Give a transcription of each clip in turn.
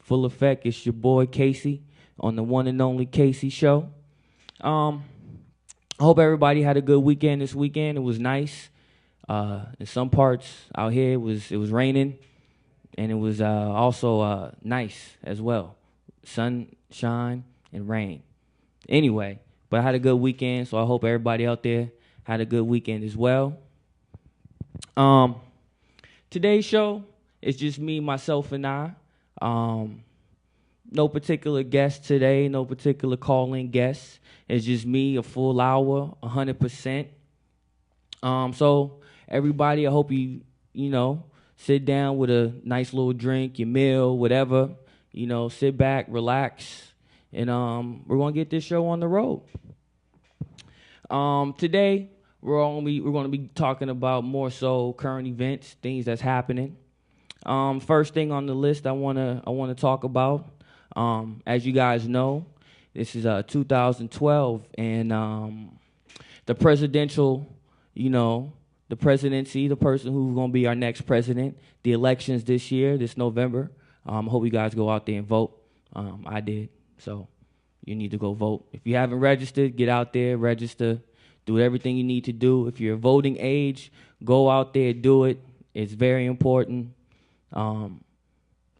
Full effect. It's your boy Casey on the one and only Casey Show. Um, I hope everybody had a good weekend this weekend. It was nice. In some parts out here, it was raining, and it was also nice as well. Sunshine and rain. Anyway, but I had a good weekend, so I hope everybody out there had a good weekend as well. Um, Today's show is just me, myself, and I. Um, no particular guest today, no particular calling guest. It's just me, a full hour, 100%. So everybody, I hope you sit down with a nice little drink, your meal, whatever. Sit back, relax, and we're gonna get this show on the road. Today we're gonna be talking about more so current events, things that's happening. First thing on the list I wanna talk about. As you guys know, this is 2012, and the presidential, you know, the presidency, the person who's gonna be our next president, the elections this year, this November. I hope you guys go out there and vote. I did, so you need to go vote. If you haven't registered, get out there, register, do everything you need to do. If you're voting age, go out there, do it. It's very important, um,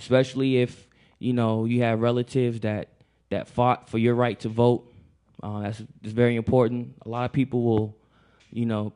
especially if you have relatives that fought for your right to vote. That's very important. A lot of people will, you know,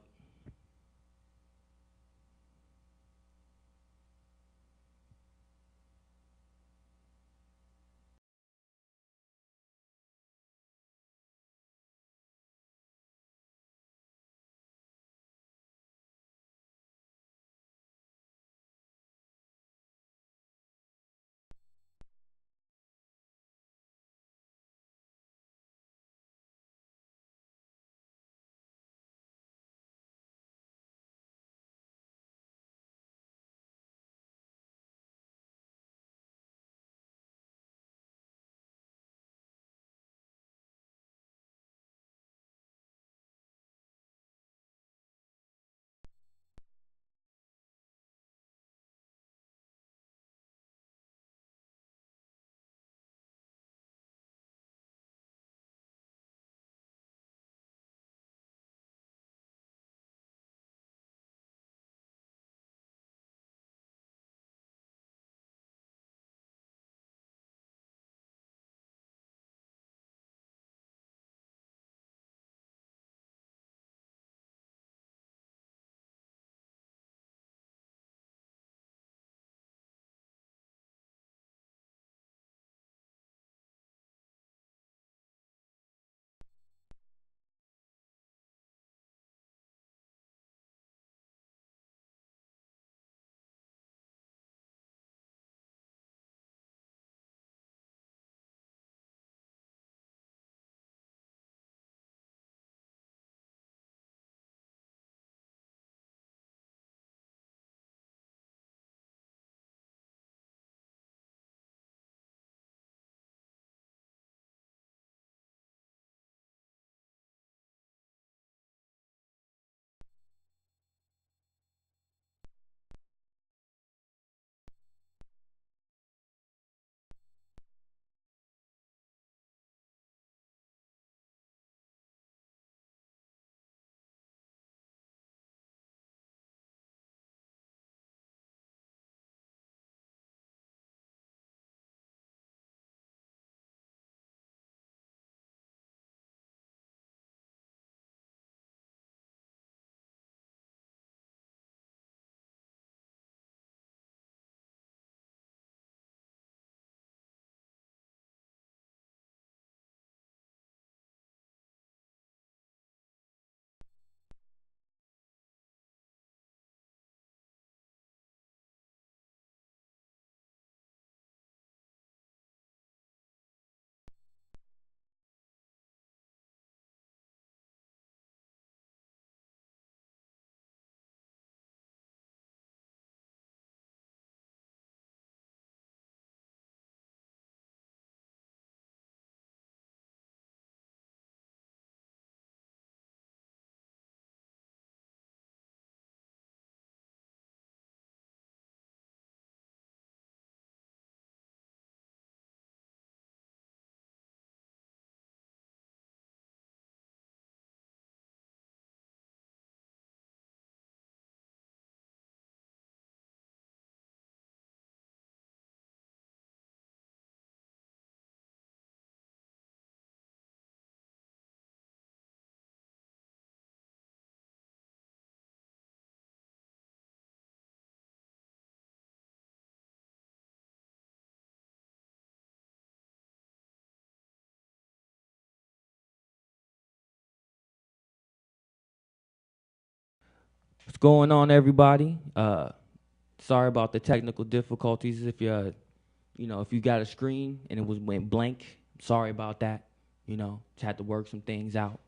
going on, everybody? Sorry about the technical difficulties. If if you got a screen and it went blank, sorry about that. Just had to work some things out.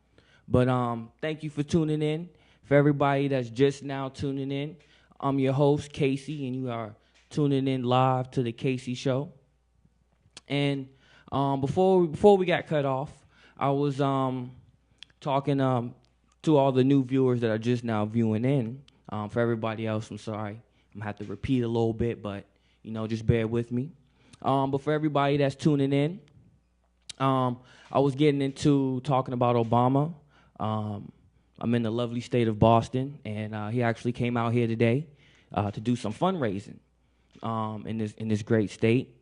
But thank you for tuning in. For everybody that's just now tuning in, I'm your host, Casey, and you are tuning in live to the Casey Show. And before we got cut off, I was talking to all the new viewers that are just now viewing in. For everybody else, I'm sorry. I'm gonna have to repeat a little bit, but just bear with me. But for everybody that's tuning in, I was getting into talking about Obama. I'm in the lovely state of Boston, and he actually came out here today to do some fundraising in this great state.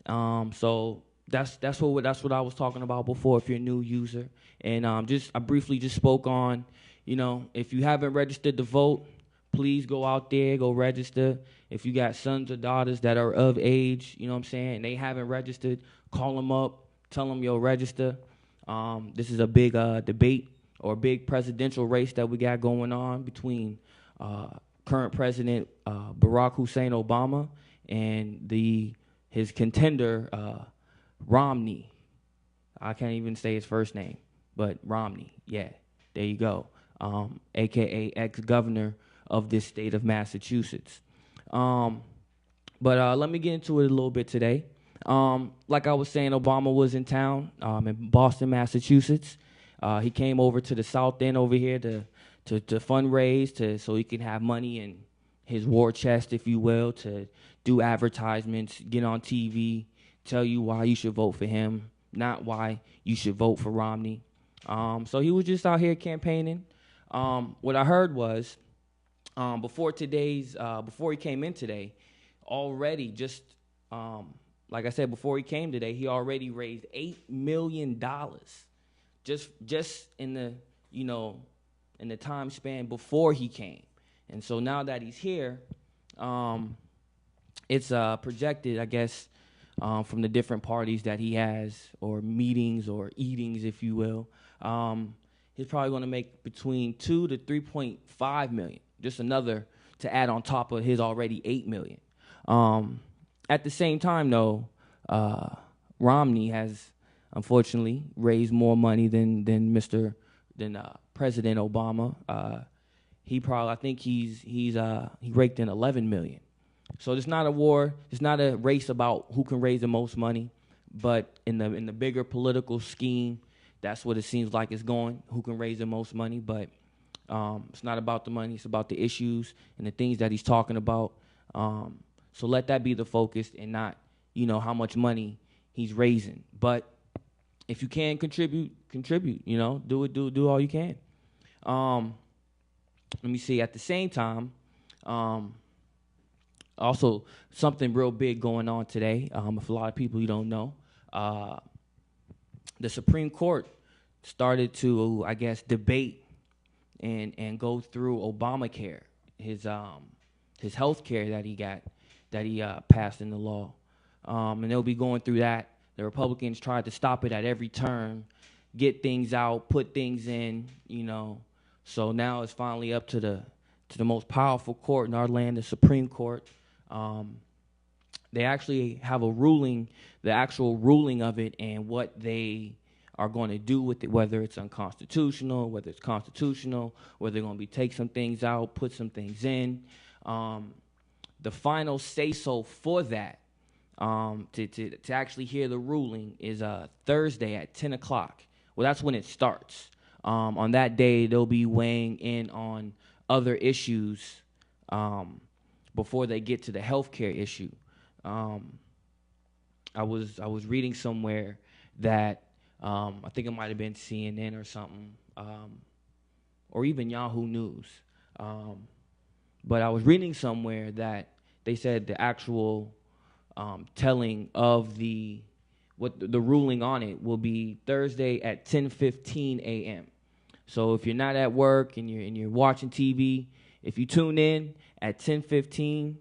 So that's what I was talking about before. If you're a new user, and I briefly just spoke on, if you haven't registered to vote, please go out there, go register. If you got sons or daughters that are of age, and they haven't registered, call them up, tell them you'll register. This is a big debate or a big presidential race that we got going on between current President Barack Hussein Obama and his contender Romney. I can't even say his first name, but Romney. Yeah, there you go. AKA ex-governor of this state of Massachusetts. But let me get into it a little bit today. Like I was saying, Obama was in town in Boston, Massachusetts. He came over to the South End over here to fundraise so he can have money in his war chest, if you will, to do advertisements, get on TV, tell you why you should vote for him, not why you should vote for Romney. So he was just out here campaigning. What I heard was before he came in today, already like I said, before he came today, he already raised $8 million just in the time span before he came. And so now that he's here, it's projected, I guess, from the different parties that he has, or meetings or eatings, if you will. He's probably going to make between 2 to 3.5 million, just another to add on top of his already 8 million. At the same time, though, Romney has unfortunately raised more money than President Obama. I think he raked in 11 million. So it's not a war. It's not a race about who can raise the most money, but in the bigger political scheme, that's what it seems like it's going. Who can raise the most money? But it's not about the money. It's about the issues and the things that he's talking about. So let that be the focus, and not how much money he's raising. But if you can contribute. Do all you can. Let me see. At the same time, also something real big going on today. If a lot of people you don't know, the Supreme Court started to, I guess, debate and go through Obamacare, his health care that he passed in the law, and they'll be going through that. The Republicans tried to stop it at every turn, get things out, put things in, So now it's finally up to the most powerful court in our land, the Supreme Court. They actually have a ruling, the actual ruling of it, and what they are going to do with it, whether it's unconstitutional, whether it's constitutional, whether they're going to take some things out, put some things in. The final say-so for that, to actually hear the ruling, is Thursday at 10 o'clock. Well, that's when it starts. On that day, they'll be weighing in on other issues before they get to the healthcare issue. I was reading somewhere that I think it might have been CNN or something, or even Yahoo News. But I was reading somewhere that they said the actual telling of the ruling on it will be Thursday at 10:15 a.m. So if you're not at work and you're watching TV, if you tune in at 10:15,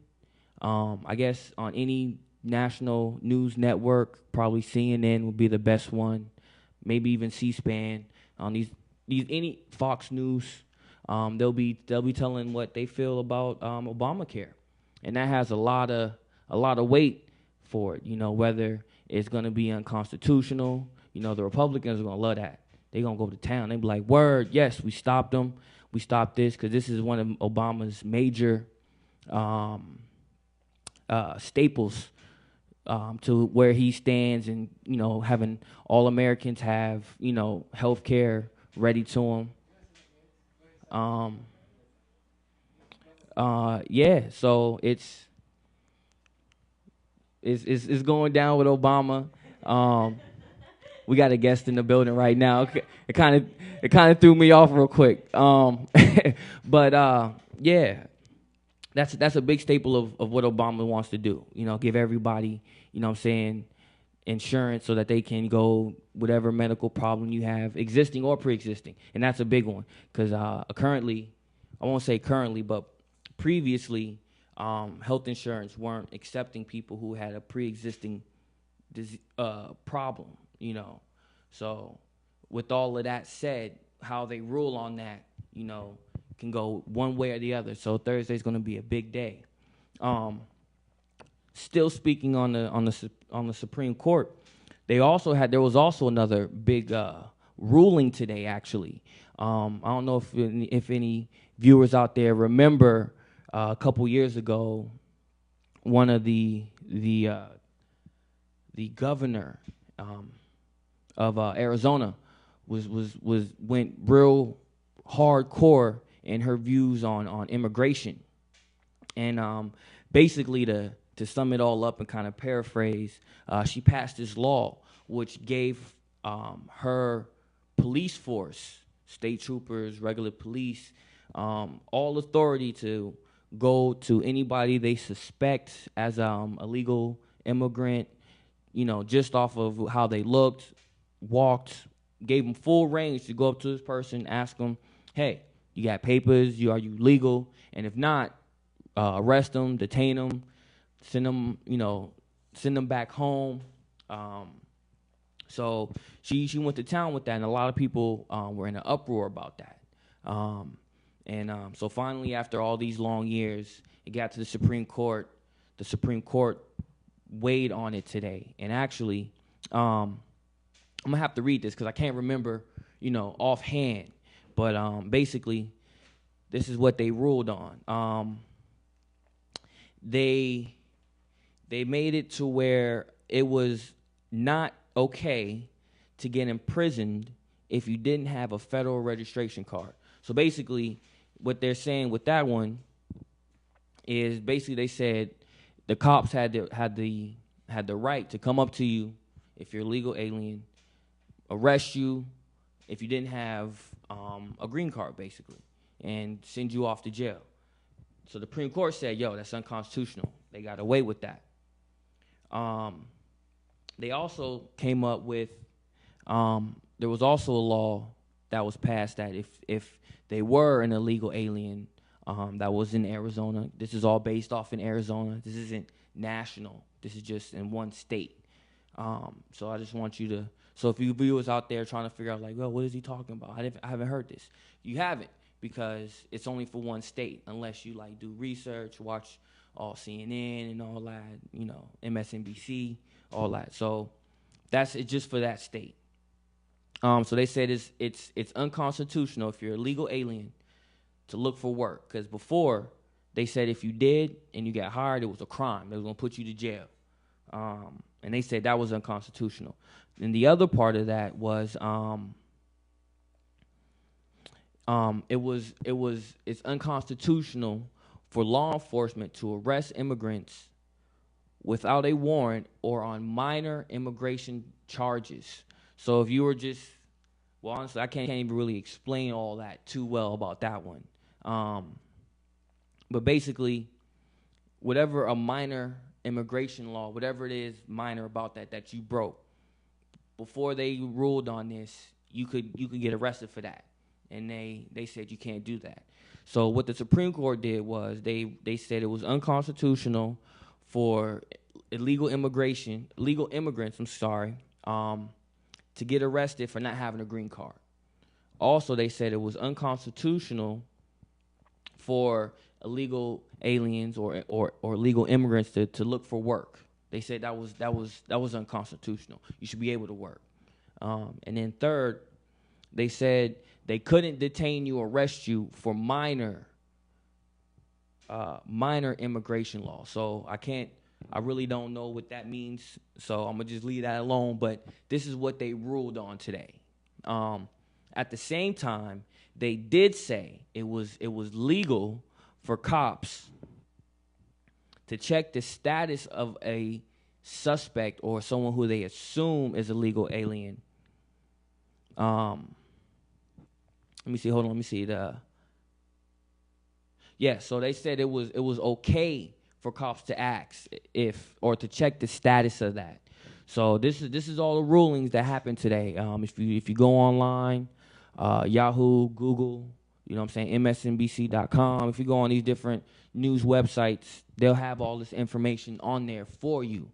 I guess on any national news network, probably CNN would be the best one, maybe even C-SPAN, on these any Fox News. they'll be telling what they feel about Obamacare, and that has a lot of weight for it. Whether it's going to be unconstitutional. The Republicans are going to love that. They're going to go to town. They be like, word, yes, we stopped them. We stopped this because this is one of Obama's major staples to where he stands, and having all Americans have health care ready to them. Yeah, so it's going down with Obama. We got a guest in the building right now. It kind of threw me off real quick. But yeah, that's a big staple of what Obama wants to do. Give everybody, what I'm saying, insurance so that they can go whatever medical problem you have, existing or pre-existing, and that's a big one because currently, I won't say currently, but previously, health insurance weren't accepting people who had a pre-existing problem. So with all of that said, how they rule on that, can go one way or the other. So Thursday's going to be a big day. Still speaking on the Supreme Court, there was also another big ruling today. Actually, I don't know if any viewers out there remember a couple years ago, one of the governor of Arizona went real hardcore in her views on immigration, and basically to sum it all up and kind of paraphrase, she passed this law which gave her police force, state troopers, regular police, all authority to go to anybody they suspect as illegal immigrant, just off of how they looked, walked, gave them full range to go up to this person, ask them, hey, you got papers? Are you legal? And if not, arrest them, detain them, send them back home. So she went to town with that, and a lot of people were in an uproar about that. So finally, after all these long years, it got to the Supreme Court. The Supreme Court weighed on it today, and actually, I'm gonna have to read this because I can't remember, offhand. But basically, this is what they ruled on. They made it to where it was not okay to get imprisoned if you didn't have a federal registration card. So basically, what they're saying with that one is basically they said the cops had the right to come up to you if you're a legal alien, arrest you if you didn't have a green card, basically, and send you off to jail. So the Supreme Court said, yo, that's unconstitutional. They got away with that. They also came up with, there was also a law that was passed that if they were an illegal alien that was in Arizona, this is all based off in Arizona. This isn't national. This is just in one state. So I just want you to, so if you viewers out there trying to figure out like, well, what is he talking about? I haven't heard this. You haven't, because it's only for one state, unless you like do research, watch all CNN and all that, MSNBC, all that. So that's it, just for that state. So they said it's unconstitutional if you're a legal alien to look for work, because before they said if you did and you got hired, it was a crime. They was gonna put you to jail, and they said that was unconstitutional. And the other part of that was it's unconstitutional for law enforcement to arrest immigrants without a warrant or on minor immigration charges. So if you were just, well, honestly, I can't even really explain all that too well about that one. But basically, whatever a minor immigration law, whatever it is minor about that you broke, before they ruled on this, you could get arrested for that. And they said you can't do that. So what the Supreme Court did was they said it was unconstitutional for illegal immigrants, to get arrested for not having a green card. Also, they said it was unconstitutional for illegal aliens or illegal immigrants to look for work. They said that was unconstitutional. You should be able to work. And then third, they said they couldn't detain you, arrest you for minor immigration law. So I really don't know what that means. So I'm gonna just leave that alone. But this is what they ruled on today. At the same time, they did say it was legal for cops to check the status of a suspect or someone who they assume is a legal alien. Let me see. Hold on. Let me see. So they said it was okay for cops to ask or to check the status of that. So this is all the rulings that happened today. If you go online, Yahoo, Google, you know what I'm saying, MSNBC.com. If you go on these different news websites, they'll have all this information on there for you.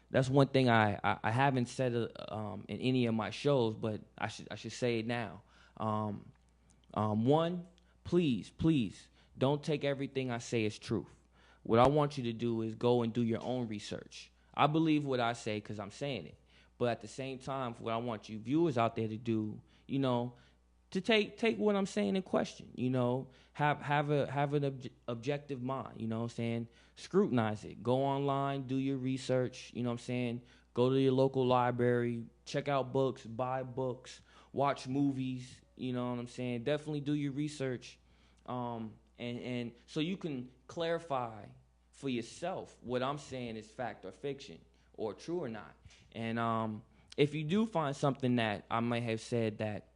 That's one thing I haven't said in any of my shows, but I should say it now. One, please don't take everything I say as truth. What I want you to do is go and do your own research. I believe what I say because I'm saying it, but at the same time, what I want you viewers out there to do, you know, to take what I'm saying in question. You know, have an objective mind. You know what I'm saying? Scrutinize it. Go online, do your research. You know what I'm saying? Go to your local library, check out books, buy books, watch movies. You know what I'm saying? Definitely do your research, and so you can clarify for yourself what I'm saying is fact or fiction or true or not. And if you do find something that I might have said that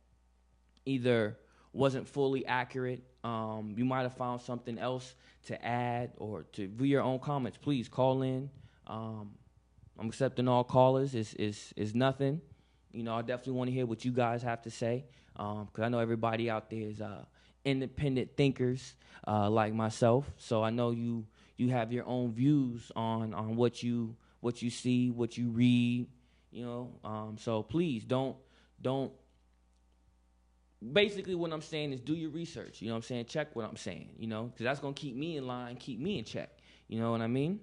either wasn't fully accurate, you might have found something else to add or to view your own comments, please call in. I'm accepting all callers. Is nothing. You know, I definitely want to hear what you guys have to say, because I know everybody out there is independent thinkers like myself. So I know you have your own views on what you see, what you read. You know, so please don't. Basically, what I'm saying is do your research. You know what I'm saying? Check what I'm saying, you know, because that's going to keep me in line, keep me in check. You know what I mean?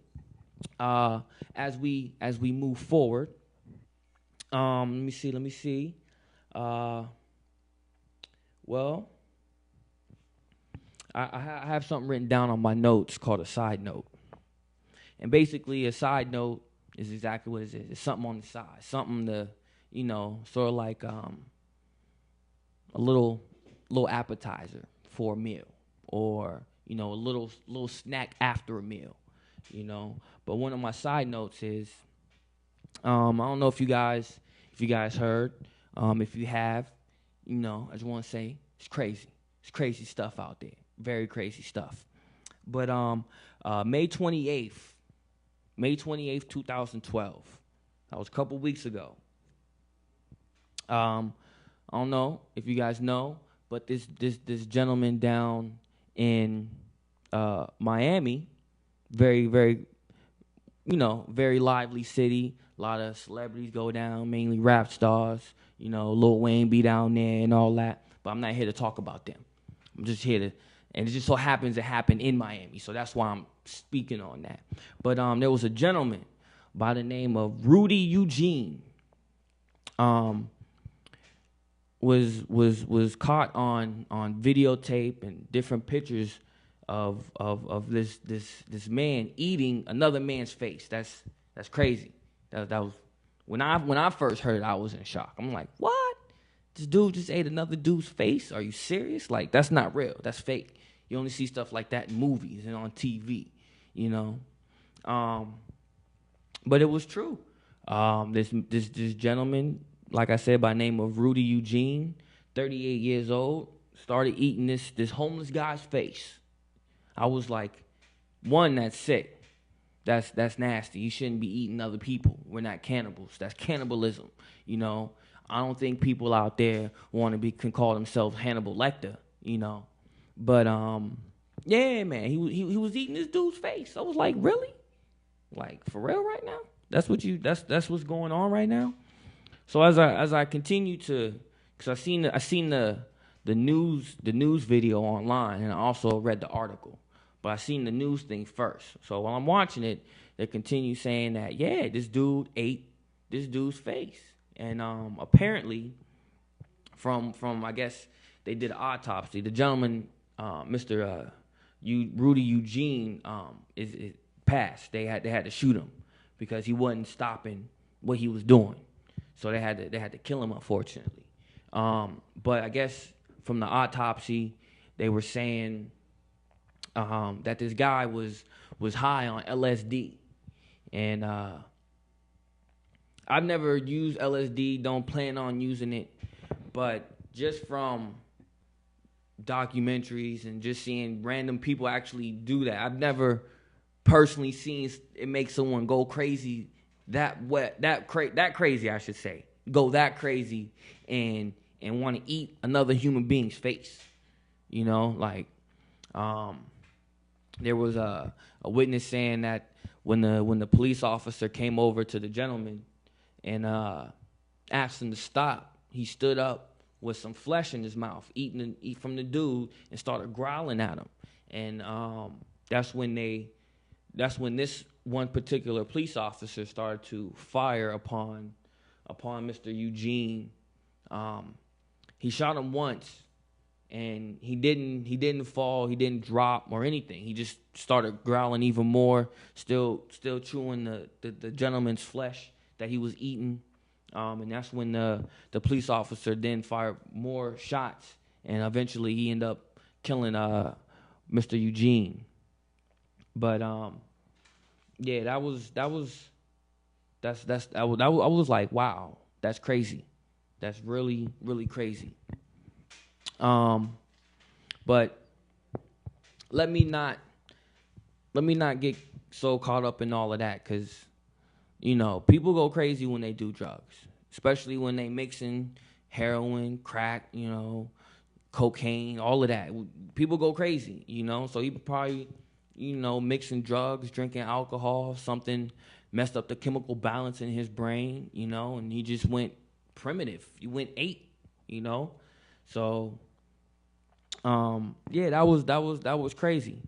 As we move forward, let me see. Well, I have something written down on my notes called a side note. And basically, a side note is exactly what it is. It's something on the side, something to, you know, sort of like a little appetizer for a meal, or, you know, a little snack after a meal, you know. But one of my side notes is, I don't know if you guys heard. If you have, you know, I just want to say it's crazy. It's crazy stuff out there. Very crazy stuff. But May 28th, 2012. That was a couple weeks ago. I don't know if you guys know, but this gentleman down in Miami, very, very, you know, very lively city. A lot of celebrities go down, mainly rap stars. You know, Lil Wayne be down there and all that. But I'm not here to talk about them. I'm just here to, and it just so happens to happen in Miami, so that's why I'm speaking on that. But there was a gentleman by the name of Rudy Eugene. Was caught on videotape and different pictures of this man eating another man's face. That's crazy. That was when I first heard it, I was in shock. I'm like, what? This dude just ate another dude's face? Are you serious? Like, that's not real. That's fake. You only see stuff like that in movies and on TV, you know. But it was true. This gentleman, like I said, by name of Rudy Eugene, 38 years old, started eating this homeless guy's face. I was like, one, that's sick. That's nasty. You shouldn't be eating other people. We're not cannibals. That's cannibalism. You know, I don't think people out there can call themselves Hannibal Lecter. You know, but yeah, man, he was eating this dude's face. I was like, really? Like, for real right now? That's what's going on right now. So as I continue to, because I seen the the news video online, and I also read the article. But I seen the news thing first. So while I'm watching it, they continue saying that, yeah, this dude ate this dude's face, and apparently from I guess they did an autopsy. The gentleman, Mr. Rudy Eugene, is passed. They had to shoot him because he wasn't stopping what he was doing. So they had to kill him, unfortunately. But I guess from the autopsy, they were saying that this guy was high on LSD, and I've never used LSD. Don't plan on using it, but just from documentaries and just seeing random people actually do that, I've never personally seen it make someone go crazy that crazy, I should say, go that crazy and want to eat another human being's face. You know, like there was a witness saying that when the police officer came over to the gentleman and asked him to stop, he stood up with some flesh in his mouth, eat from the dude, and started growling at him. And that's when this one particular police officer started to fire upon Mr. Eugene. He shot him once, and he didn't fall, he didn't drop or anything. He just started growling even more, still chewing the gentleman's flesh that he was eating. And that's when the police officer then fired more shots, and eventually he ended up killing Mr. Eugene. But yeah, I was like, wow, that's crazy. That's really, really crazy. But let me not get so caught up in all of that, because people go crazy when they do drugs, especially when they mixing heroin, crack, cocaine, all of that. People go crazy, So he probably, mixing drugs, drinking alcohol, something messed up the chemical balance in his brain, and he just went primitive. He went ape, So, yeah, that was crazy.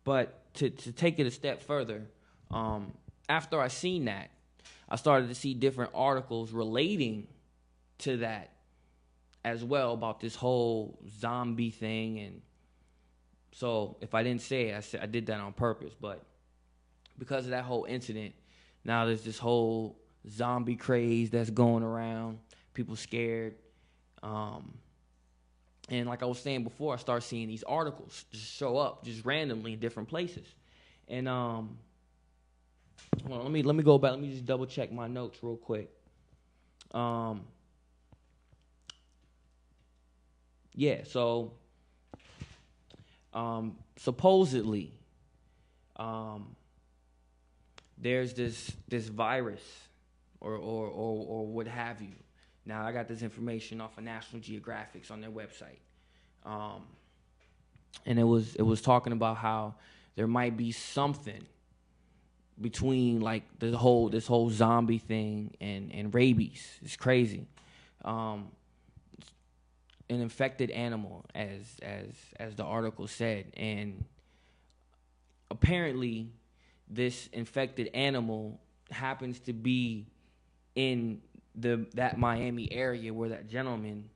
But to take it a step further, after I seen that, I started to see different articles relating to that as well, about this whole zombie thing. And so if I didn't say it, I did that on purpose. But because of that whole incident, now there's this whole zombie craze that's going around. People scared. And like I was saying before, I started seeing these articles just show up just randomly in different places. And well, let me go back. Let me just double check my notes real quick. Yeah, so supposedly there's this virus or what have you. Now, I got this information off of National Geographic's on their website. And it was talking about how there might be something between like this whole zombie thing and rabies. It's crazy. An infected animal, as the article said, and apparently this infected animal happens to be in that Miami area where that gentleman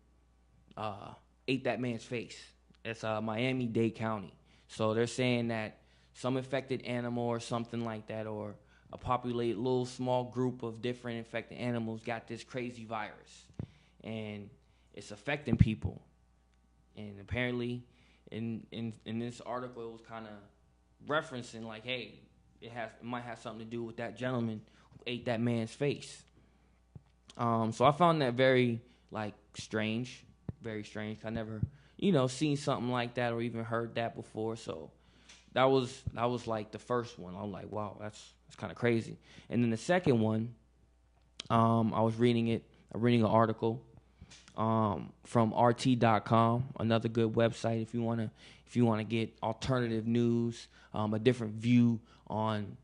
ate that man's face. It's Miami-Dade County. So they're saying that some infected animal or something like that, or a populated little small group of different infected animals got this crazy virus, and it's affecting people. And apparently, in this article, it was kind of referencing like, hey, it might have something to do with that gentleman who ate that man's face. So I found that very strange, very strange. I never, seen something like that or even heard that before. So that was like the first one. I'm like, wow, that's kind of crazy. And then the second one, I was reading an article from RT.com, another good website if you wanna get alternative news, a different view on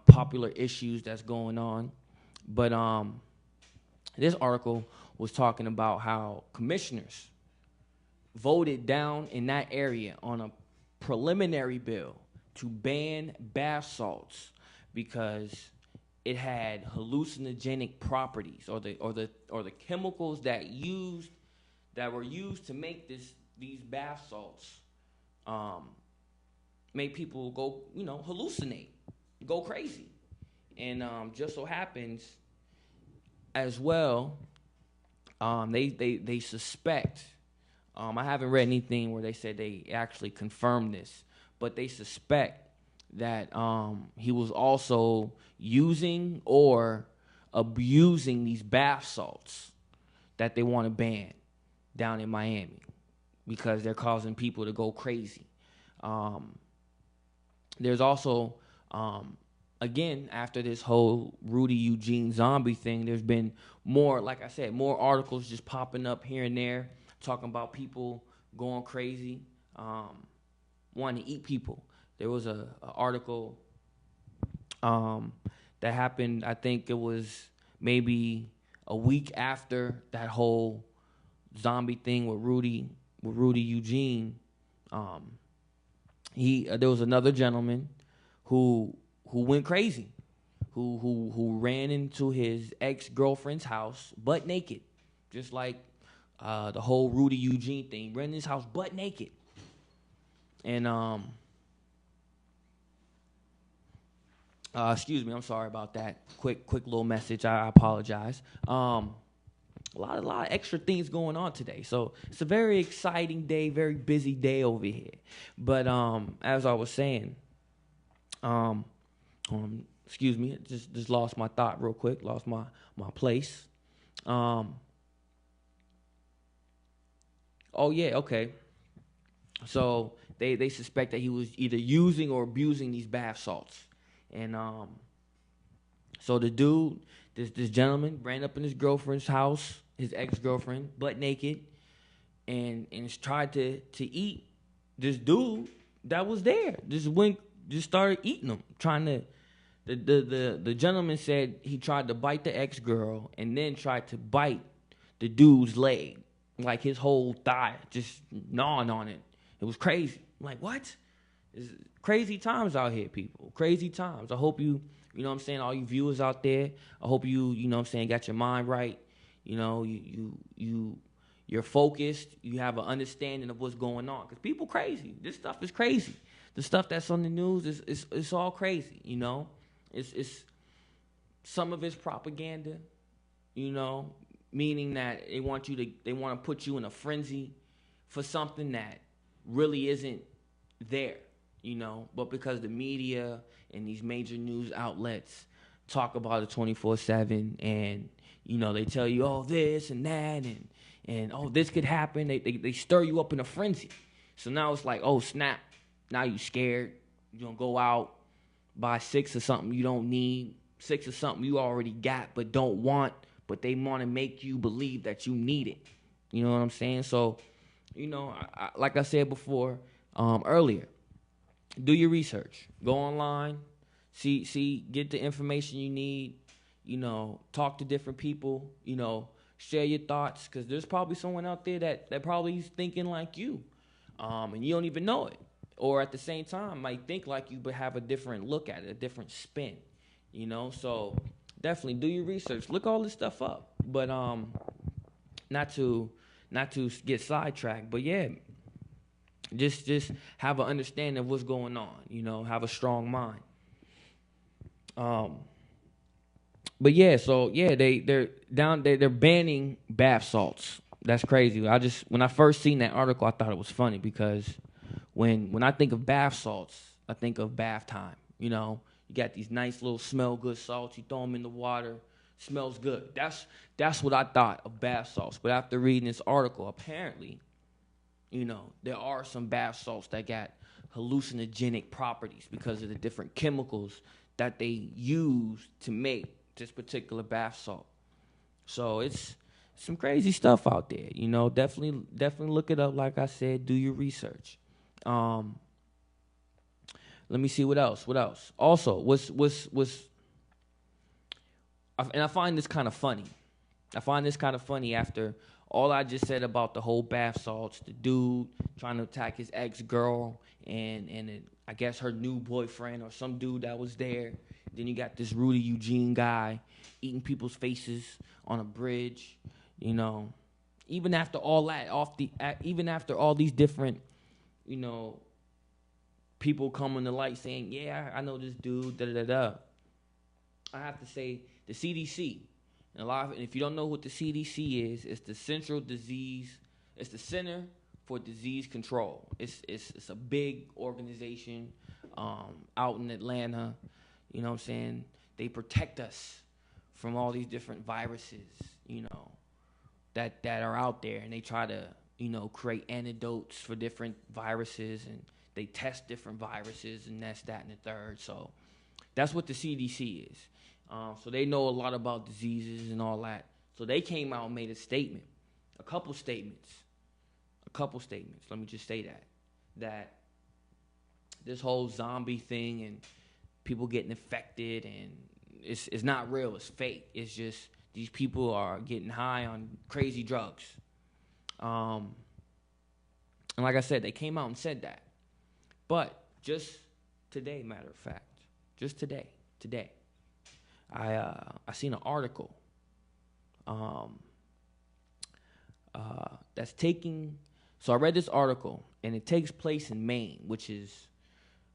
popular issues that's going on. But this article was talking about how commissioners voted down in that area on a preliminary bill to ban bath salts because it had hallucinogenic properties, or the chemicals that were used to make these bath salts make people go, hallucinate, go crazy. And just so happens as well, they suspect. I haven't read anything where they said they actually confirmed this, but they suspect that he was also using or abusing these bath salts that they want to ban down in Miami because they're causing people to go crazy. There's also, again, after this whole Rudy Eugene zombie thing, there's been more, like I said, more articles just popping up here and there talking about people going crazy, wanting to eat people. There was a article that happened, I think it was maybe a week after that whole zombie thing with Rudy Eugene. There was another gentleman who went crazy, who ran into his ex-girlfriend's house butt naked, just like the whole Rudy Eugene thing. Ran in his house butt naked, and excuse me, I'm sorry about that. Quick little message. I apologize. A lot of extra things going on today. So it's a very exciting day, very busy day over here. But as I was saying, excuse me, just lost my thought real quick, lost my place. Oh yeah, okay. So they suspect that he was either using or abusing these bath salts. And so the dude, this gentleman, ran up in his girlfriend's house, his ex-girlfriend, butt naked, and tried to eat this dude that was there. Just started eating him, trying to. The gentleman said he tried to bite the ex-girl and then tried to bite the dude's leg, like his whole thigh, just gnawing on it. It was crazy. I'm like, what? It's crazy times out here, people. Crazy times. I hope you know what I'm saying, all you viewers out there, I hope you know what I'm saying, got your mind right. You know, you're focused. You have an understanding of what's going on. Because people crazy. This stuff is crazy. The stuff that's on the news is all crazy, you know. It's some of it's propaganda, you know, meaning that they want to put you in a frenzy for something that really isn't there, you know. But because the media and these major news outlets talk about it 24/7, and you know, they tell you, oh, this and that, and oh, this could happen. They stir you up in a frenzy. So now it's like, oh, snap. Now you scared. You're going to go out, buy 6 of something you don't need, 6 of something you already got but don't want, but they want to make you believe that you need it. You know what I'm saying? So, you know, like I said before, earlier, do your research. Go online, see, get the information you need. You know, talk to different people, you know, share your thoughts, because there's probably someone out there that probably is thinking like you, and you don't even know it. Or at the same time, might think like you, but have a different look at it, a different spin, you know? So definitely do your research. Look all this stuff up. But not to get sidetracked, but yeah, just have an understanding of what's going on, you know, have a strong mind. But yeah, so yeah, they're banning bath salts. That's crazy. When I first seen that article, I thought it was funny because when I think of bath salts, I think of bath time. You know, you got these nice little smell good salts. You throw them in the water, smells good. That's what I thought of bath salts. But after reading this article, apparently, you know, there are some bath salts that got hallucinogenic properties because of the different chemicals that they use to make this particular bath salt. So it's some crazy stuff out there, you know. Definitely look it up. Like I said, do your research. Let me see what else. Also, and I find this kind of funny. I find this kind of funny after all I just said about the whole bath salts, the dude trying to attack his ex-girl and I guess her new boyfriend or some dude that was there. Then you got this Rudy Eugene guy eating people's faces on a bridge, you know. Even after all that, even after all these different, you know, people coming to light saying, yeah, I know this dude, da da da. I have to say the CDC. And if you don't know what the CDC is, it's the it's the Center for Disease Control. It's a big organization out in Atlanta. You know what I'm saying? They protect us from all these different viruses, you know, that are out there, and they try to, you know, create antidotes for different viruses, and they test different viruses, and that's that and the third. So that's what the CDC is. So they know a lot about diseases and all that. So they came out and made a couple statements. Let me just say that this whole zombie thing and people getting infected and it's not real. It's fake. It's just these people are getting high on crazy drugs. And like I said, they came out and said that. But just today, matter of fact, just today, I seen an article that's taking. So I read this article, and it takes place in Maine, which is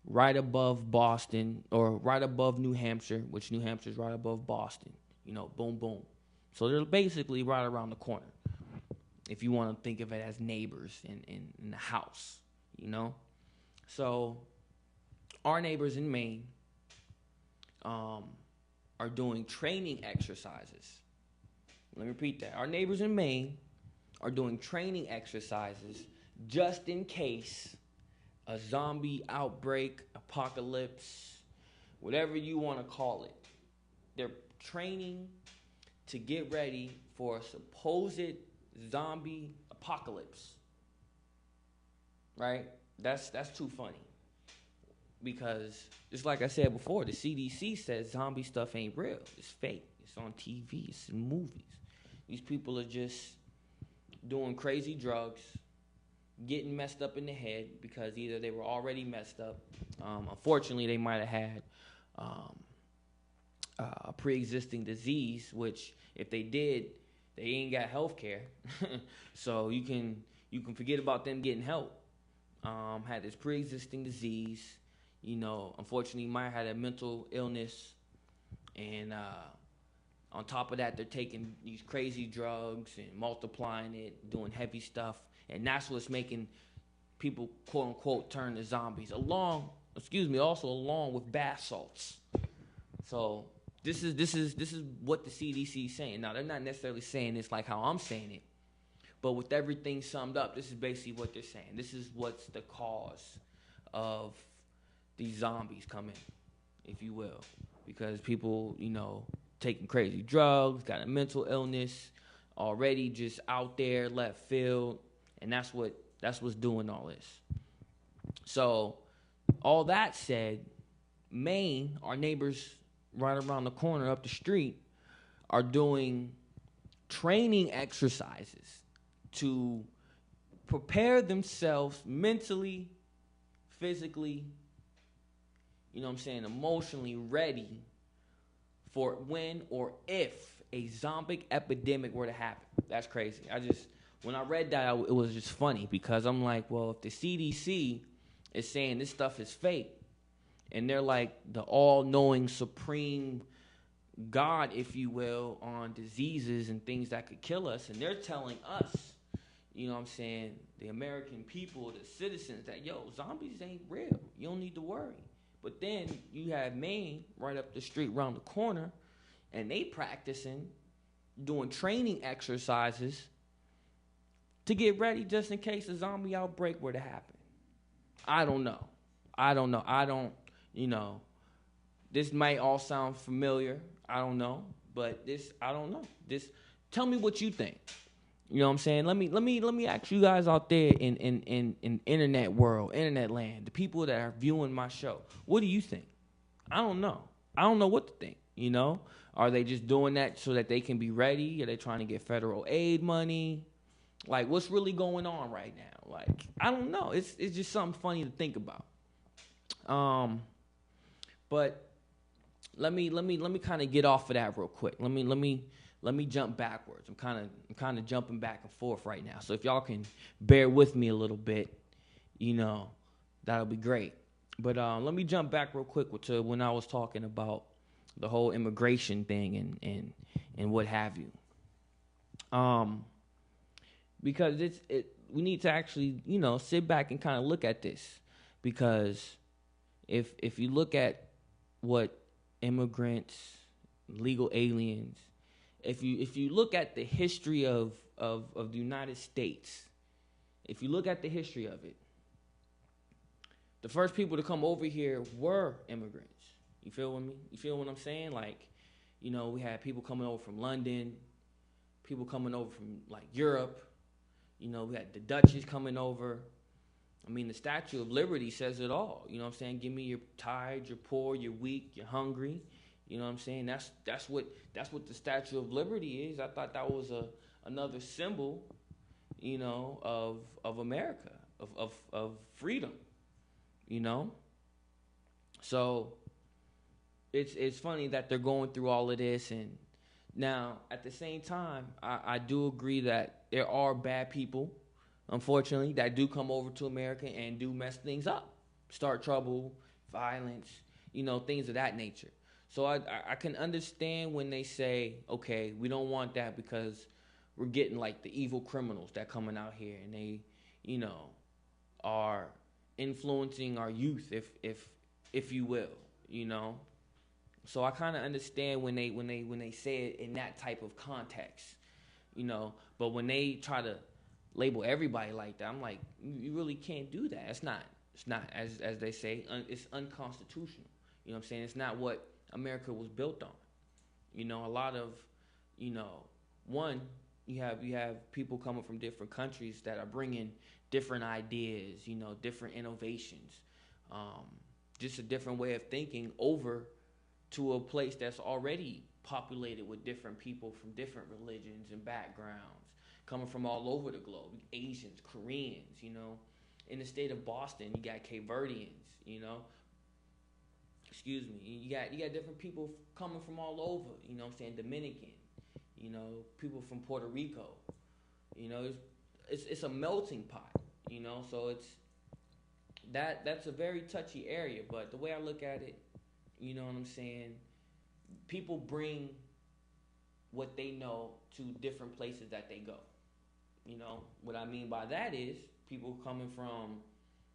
right above Boston, or right above New Hampshire, which New Hampshire is right above Boston. You know, boom, boom. So they're basically right around the corner, if you want to think of it as neighbors in the house, you know. So our neighbors in Maine are doing training exercises. Let me repeat that. Our neighbors in Maine are doing training exercises just in case a zombie outbreak, apocalypse, whatever you want to call it. They're training to get ready for a supposed zombie apocalypse. Right? That's too funny. Because, just like I said before, the CDC says zombie stuff ain't real. It's fake. It's on TV. It's in movies. These people are just doing crazy drugs, getting messed up in the head because either they were already messed up. Unfortunately, they might have had a pre-existing disease, which if they did, they ain't got health care. So you can forget about them getting help. Had this pre-existing disease. You know, unfortunately, might have had a mental illness, and on top of that, they're taking these crazy drugs and multiplying it, doing heavy stuff, and that's what's making people, quote unquote, turn to zombies. Also along with bath salts. So this is what the CDC is saying. Now they're not necessarily saying this like how I'm saying it, but with everything summed up, this is basically what they're saying. This is what's the cause of these zombies coming, if you will, because people, you know, taking crazy drugs, got a mental illness, already just out there left field, and that's what's doing all this. So, all that said, Maine, our neighbors right around the corner up the street, are doing training exercises to prepare themselves mentally, physically, you know what I'm saying, emotionally ready for when or if a zombie epidemic were to happen. That's crazy. When I read that, it was just funny because I'm like, well, if the CDC is saying this stuff is fake, and they're like the all-knowing supreme God, if you will, on diseases and things that could kill us, and they're telling us, you know what I'm saying, the American people, the citizens, that, yo, zombies ain't real. You don't need to worry. But then you have Maine right up the street, around the corner, and they practicing, doing training exercises to get ready just in case a zombie outbreak were to happen. I don't know. You know, this might all sound familiar. I don't know. But I don't know. Tell me what you think. You know what I'm saying? Let me ask you guys out there in internet world, internet land, the people that are viewing my show. What do you think? I don't know. I don't know what to think. You know, are they just doing that so that they can be ready? Are they trying to get federal aid money? Like, what's really going on right now? Like, I don't know. It's just something funny to think about. Um, but let me kind of get off of that real quick. Let me jump backwards. I'm kind of jumping back and forth right now. So if y'all can bear with me a little bit, you know, that'll be great. But let me jump back real quick to when I was talking about the whole immigration thing and what have you. Um, because we need to actually, sit back and kind of look at this, because if you look at what immigrants, legal aliens, if you look at the history of the United States, if you look at the history of it, the first people to come over here were immigrants. You feel with me? You feel what I'm saying? Like, we had people coming over from London, people coming over from like Europe. We had the Dutchies coming over. I mean, the Statue of Liberty says it all. You know what I'm saying? Give me your tired, you're poor, you're weak, you're hungry. You know what I'm saying? That's what the Statue of Liberty is. I thought that was another symbol, of America, of freedom. So it's funny that they're going through all of this, and now at the same time, I do agree that there are bad people, unfortunately, that do come over to America and do mess things up, start trouble, violence, things of that nature. So I can understand when they say, okay, we don't want that because we're getting like the evil criminals that coming out here, and they, are influencing our youth, if you will. So I kind of understand when they say it in that type of context, But when they try to label everybody like that, I'm like, you really can't do that. It's not as they say, it's unconstitutional. You know what I'm saying? It's not what America was built on. A lot of, one, you have people coming from different countries that are bringing different ideas, different innovations, just a different way of thinking over to a place that's already populated with different people from different religions and backgrounds, coming from all over the globe. Asians, Koreans, In the state of Boston, you got Cape Verdeans, Excuse me. You got different people coming from all over, what I'm saying? Dominican, people from Puerto Rico. It's a melting pot, so that's a very touchy area, but the way I look at it, you know what I'm saying? People bring what they know to different places that they go. What I mean by that is people coming from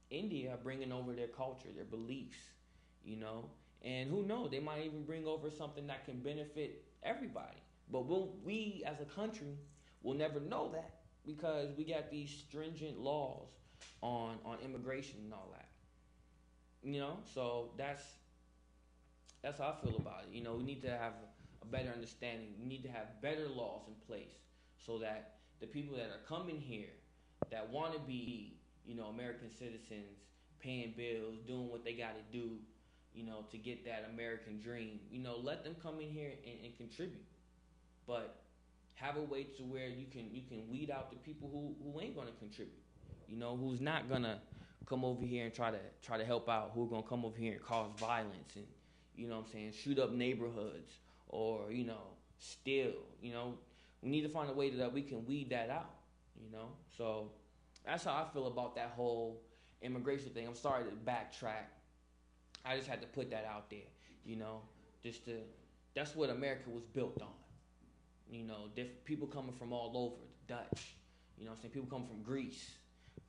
India are bringing over their culture, their beliefs, and who knows, they might even bring over something that can benefit everybody. But we as a country will never know that because we got these stringent laws on immigration and all that. So that's how I feel about it. We need to have a better understanding. We need to have better laws in place so that the people that are coming here that want to be, American citizens, paying bills, doing what they got to do, to get that American dream, let them come in here and contribute. But have a way to where you can weed out the people who ain't gonna contribute, who's not gonna come over here and try to help out, who are gonna come over here and cause violence and what I'm saying, shoot up neighborhoods or, steal, we need to find a way that we can weed that out, So that's how I feel about that whole immigration thing. I'm sorry to backtrack. I just had to put that out there, that's what America was built on. Different people coming from all over, the Dutch, what I'm saying, people coming from Greece,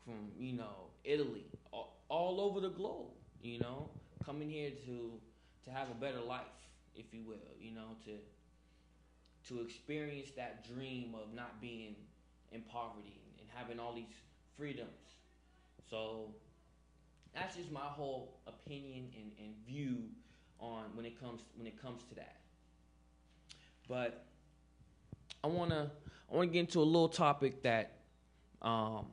from, Italy, all over the globe, coming here to have a better life, if you will, to experience that dream of not being in poverty and having all these freedoms. So that's just my whole opinion and view on when it comes to that. But I wanna get into a little topic that I've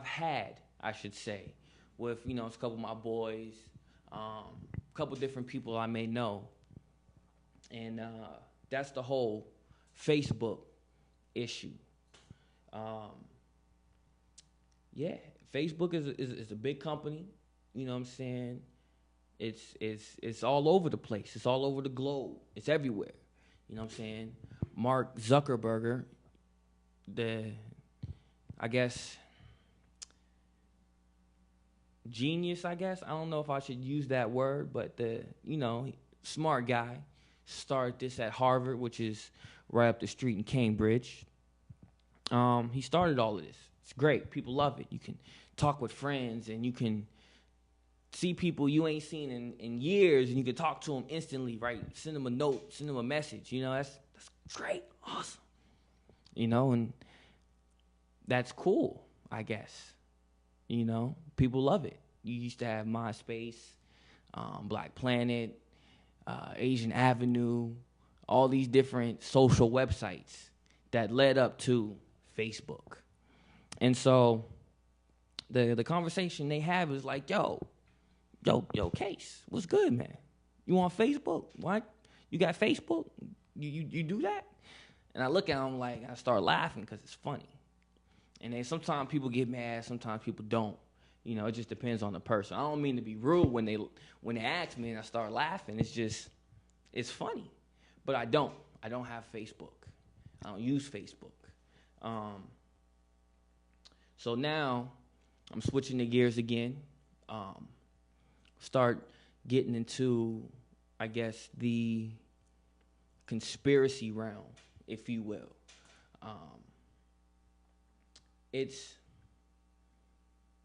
had, I should say, with a couple of my boys, a couple different people I may know, and that's the whole Facebook issue. Um, yeah, Facebook is a big company. You know what I'm saying? It's all over the place. It's all over the globe. It's everywhere. You know what I'm saying? Mark Zuckerberg, I guess, genius, I guess. I don't know if I should use that word, but smart guy started this at Harvard, which is right up the street in Cambridge. He started all of this. It's great. People love it. You can talk with friends, and you can see people you ain't seen in years, and you can talk to them instantly, right? Send them a note, send them a message. That's great, awesome. And that's cool, I guess. People love it. You used to have MySpace, Black Planet, Asian Avenue, all these different social websites that led up to Facebook. And so the conversation they have is like, yo, Case, what's good, man? You on Facebook? What? You got Facebook? You do that? And I look at them like, I start laughing because it's funny. And then sometimes people get mad, sometimes people don't. It just depends on the person. I don't mean to be rude when they ask me and I start laughing. It's funny. But I don't have Facebook. I don't use Facebook. So now I'm switching the gears again. Start getting into, I guess, the conspiracy realm, if you will. It's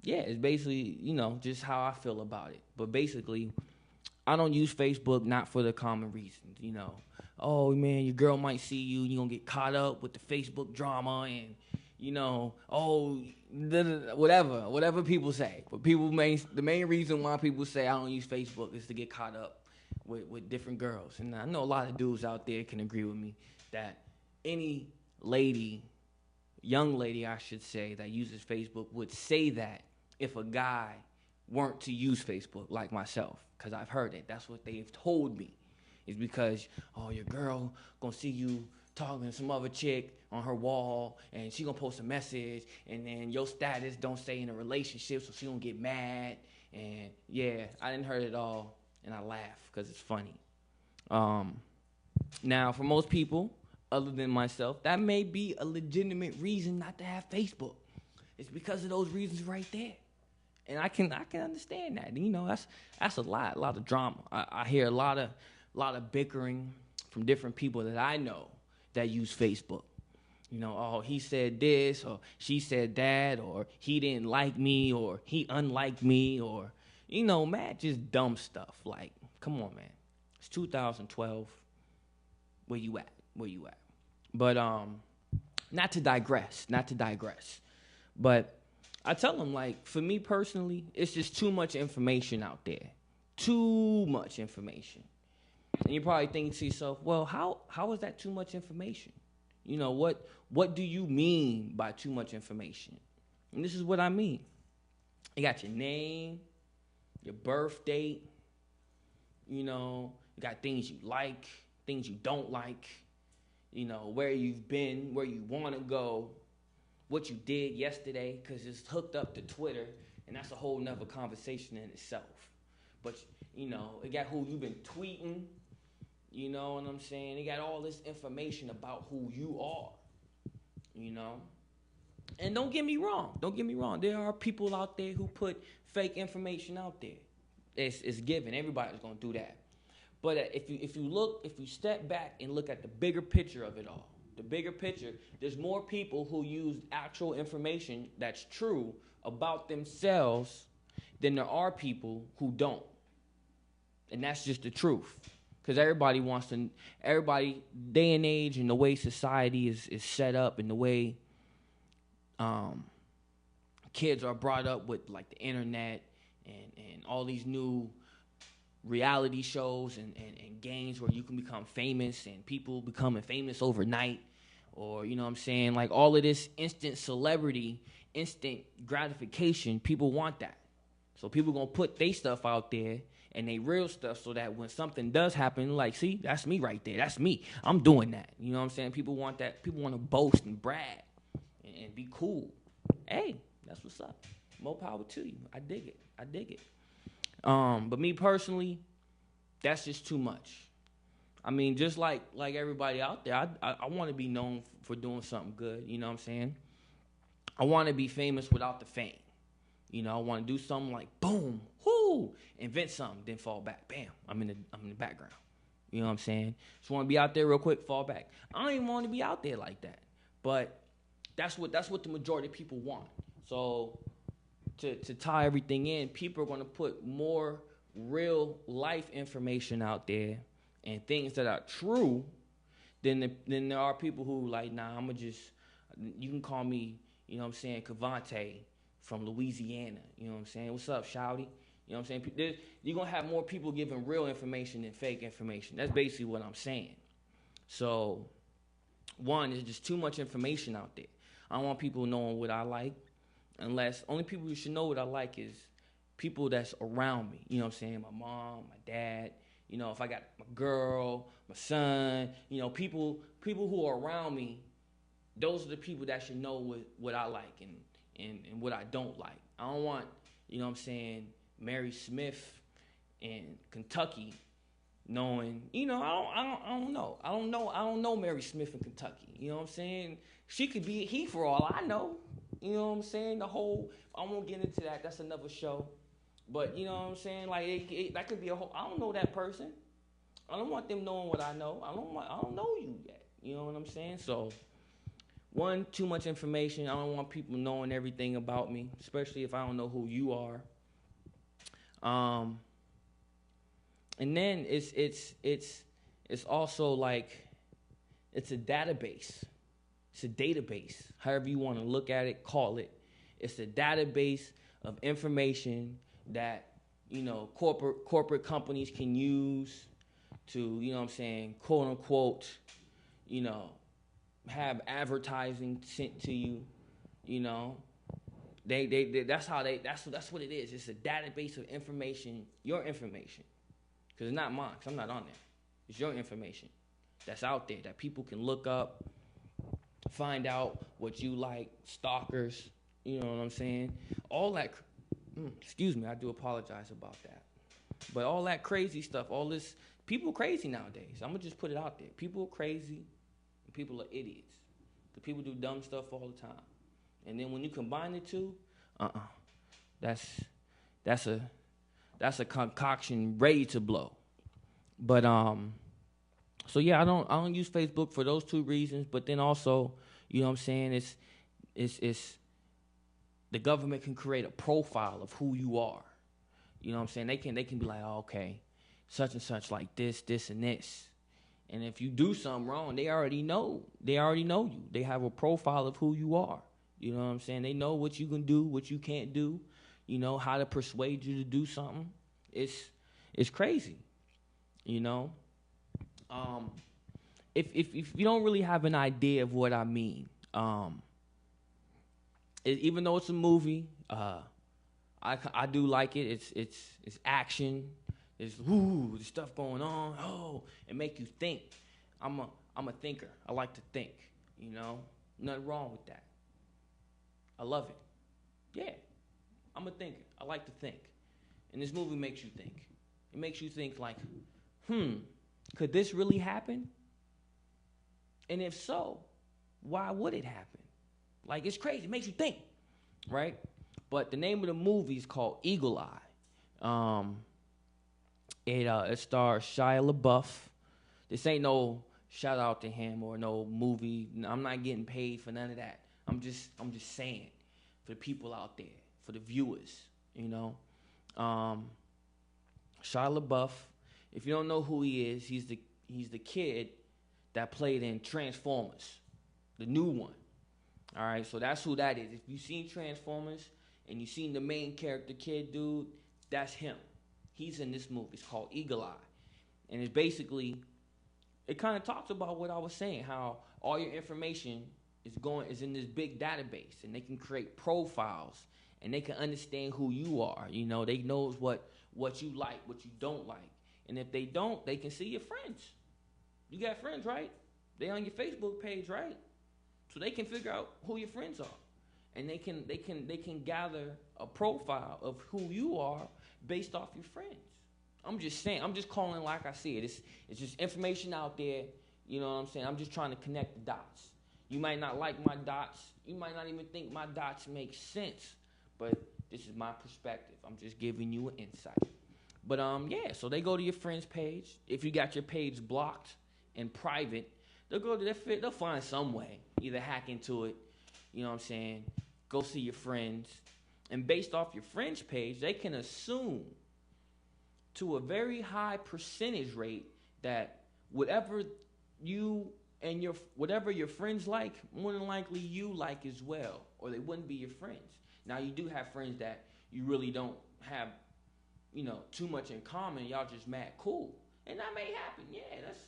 basically, just how I feel about it. But basically, I don't use Facebook not for the common reasons, Oh, man, your girl might see you, and you're going to get caught up with the Facebook drama and, whatever people say. But the main reason why people say I don't use Facebook is to get caught up with different girls. And I know a lot of dudes out there can agree with me that any young lady, I should say, that uses Facebook would say that if a guy weren't to use Facebook like myself, because I've heard it. That's what they've told me. It's because, your girl gonna see you talking to some other chick on her wall, and she gonna post a message, and then your status don't say in a relationship, so she gonna get mad. And yeah, I didn't heard it all, and I laugh because it's funny. Now, for most people, other than myself, that may be a legitimate reason not to have Facebook. It's because of those reasons right there. And I can understand that. That's a lot of drama. I hear a lot of bickering from different people that I know that use Facebook. He said this, or she said that, or he didn't like me, or he unliked me, or, man, just dumb stuff. Like, come on, man. It's 2012. Where you at? But not to digress. But I tell them, like, for me personally, it's just too much information out there. Too much information. And you're probably thinking to yourself, well, how is that too much information? What do you mean by too much information? And this is what I mean. You got your name, your birth date, you got things you like, things you don't like, where you've been, where you want to go, what you did yesterday, because it's hooked up to Twitter, and that's a whole nother conversation in itself. But, it got who you've been tweeting, you know what I'm saying? It got all this information about who you are, And don't get me wrong. There are people out there who put fake information out there. It's given. Everybody's going to do that. But if you step back and look at the bigger picture of it all, the bigger picture, there's more people who use actual information that's true about themselves than there are people who don't. And that's just the truth. Because everybody day and age, and the way society is set up, and the way kids are brought up with, like, the internet and all these new reality shows and games where you can become famous, and people becoming famous overnight, or, you know what I'm saying, like, all of this instant celebrity, instant gratification, people want that. So people going to put their stuff out there, and they real stuff, so that when something does happen, like, see, that's me right there. That's me. I'm doing that. You know what I'm saying? People want that. People want to boast and brag and be cool. Hey, that's what's up. More power to you. I dig it. I dig it. But me personally, that's just too much. I mean, just like everybody out there, I want to be known for doing something good. You know what I'm saying? I want to be famous without the fame. You know, I want to do something like boom, whoo, invent something, then fall back. Bam, I'm in the background. You know what I'm saying? Just want to be out there real quick, fall back. I don't even want to be out there like that. But that's what the majority of people want. So to tie everything in, people are going to put more real life information out there and things that are true than there are people who like, nah, I'm going to just, you can call me, you know what I'm saying, Cavante from Louisiana. You know what I'm saying? What's up, Shouty? You know what I'm saying? You're going to have more people giving real information than fake information. That's basically what I'm saying. So, one, there's just too much information out there. I don't want people knowing what I like, unless only people who should know what I like is people that's around me. You know what I'm saying? My mom, my dad. You know, if I got my girl, my son, you know, people who are around me, those are the people that should know what I like and what I don't like. I don't want, you know what I'm saying, Mary Smith in Kentucky knowing, you know, I don't know. I don't know Mary Smith in Kentucky. You know what I'm saying? She could be he for all I know. You know what I'm saying? I won't get into that. That's another show. But you know what I'm saying? Like that could be a whole. I don't know that person. I don't want them knowing what I know. I don't know you yet. You know what I'm saying? So, one, too much information. I don't want people knowing everything about me, especially if I don't know who you are. And then it's also like it's a database. It's a database, however you want to look at it, call it. It's a database of information that, you know, corporate companies can use to, you know what I'm saying, quote unquote, you know, have advertising sent to you. You know, that's what it is. It's a database of information, your information, because it's not mine, because I'm not on there. It's your information that's out there that people can look up, find out what you like, stalkers, you know what I'm saying? All that, excuse me, I do apologize about that. But all that crazy stuff, all this, people crazy nowadays. I'm going to just put it out there. People are crazy, and people are idiots. The people do dumb stuff all the time. And then when you combine the two, that's a concoction ready to blow. But so yeah, I don't use Facebook for those two reasons. But then also, you know what I'm saying, it's the government can create a profile of who you are. You know what I'm saying? They can be like, oh, okay, such and such like this, and this. And if you do something wrong, they already know. They already know you. They have a profile of who you are. You know what I'm saying? They know what you can do, what you can't do. You know, how to persuade you to do something. It's crazy. You know? If you don't really have an idea of what I mean, even though it's a movie, I do like it. It's action. There's there's stuff going on. Oh, it make you think. I'm a thinker. I like to think. You know, nothing wrong with that. I love it. Yeah, I'm a thinker. I like to think, and this movie makes you think. It makes you think like, could this really happen? And if so, why would it happen? Like, it's crazy. It makes you think, right? But the name of the movie is called Eagle Eye. It stars Shia LaBeouf. This ain't no shout out to him or no movie. I'm not getting paid for none of that. I'm just saying for the people out there, for the viewers, you know. Shia LaBeouf. If you don't know who he is, he's the kid that played in Transformers, the new one. All right, so that's who that is. If you've seen Transformers and you've seen the main character kid dude, that's him. He's in this movie. It's called Eagle Eye. And it's basically, it kind of talks about what I was saying, how all your information is in this big database, and they can create profiles, and they can understand who you are. You know, they knows what what you like, what you don't like. And if they don't, they can see your friends. You got friends, right? They on your Facebook page, right? So they can figure out who your friends are. And they can gather a profile of who you are based off your friends. I'm just saying, I'm just calling it like I see it. It's just information out there, you know what I'm saying? I'm just trying to connect the dots. You might not like my dots. You might not even think my dots make sense. But this is my perspective. I'm just giving you an insight. But yeah, so they go to your friend's page. If you got your page blocked and private, they'll find some way. Either hack into it, you know what I'm saying, go see your friends. And based off your friend's page, they can assume to a very high percentage rate that whatever your friends like, more than likely you like as well, or they wouldn't be your friends. Now you do have friends that you really don't have, too much in common. Y'all just mad cool, and that may happen. Yeah, that's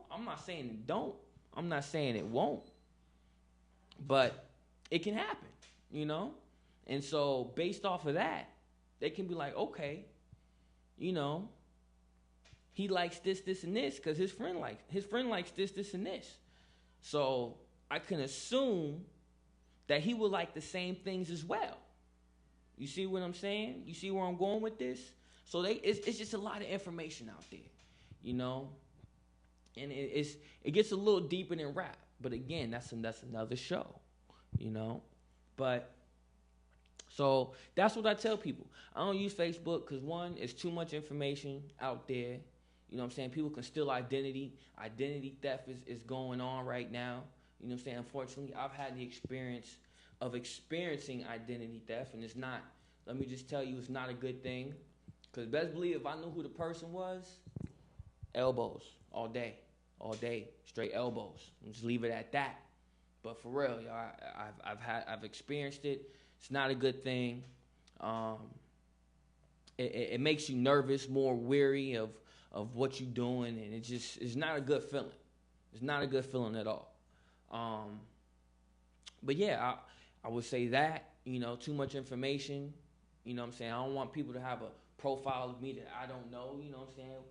I'm not saying it don't. I'm not saying it won't, but it can happen. And so based off of that, they can be like, okay, he likes this, and this because his friend likes this, and this. So I can assume that he would like the same things as well. You see what I'm saying? You see where I'm going with this? So it's just a lot of information out there, and it gets a little deeper than rap. But again, that's another show, But so that's what I tell people. I don't use Facebook because, one, it's too much information out there. You know what I'm saying? People can steal identity. Identity theft is going on right now. You know what I'm saying? Unfortunately, I've had the experience of experiencing identity theft, and it's not, let me just tell you, it's not a good thing. Because best believe if I knew who the person was, elbows all day, straight elbows. Just leave it at that. But for real, y'all, I've experienced it. It's not a good thing. It makes you nervous, more weary of what you're doing, and it's not a good feeling. It's not a good feeling at all. But yeah, I would say that, too much information. You know what I'm saying? I don't want people to have a profile of me that I don't know, you know what I'm saying?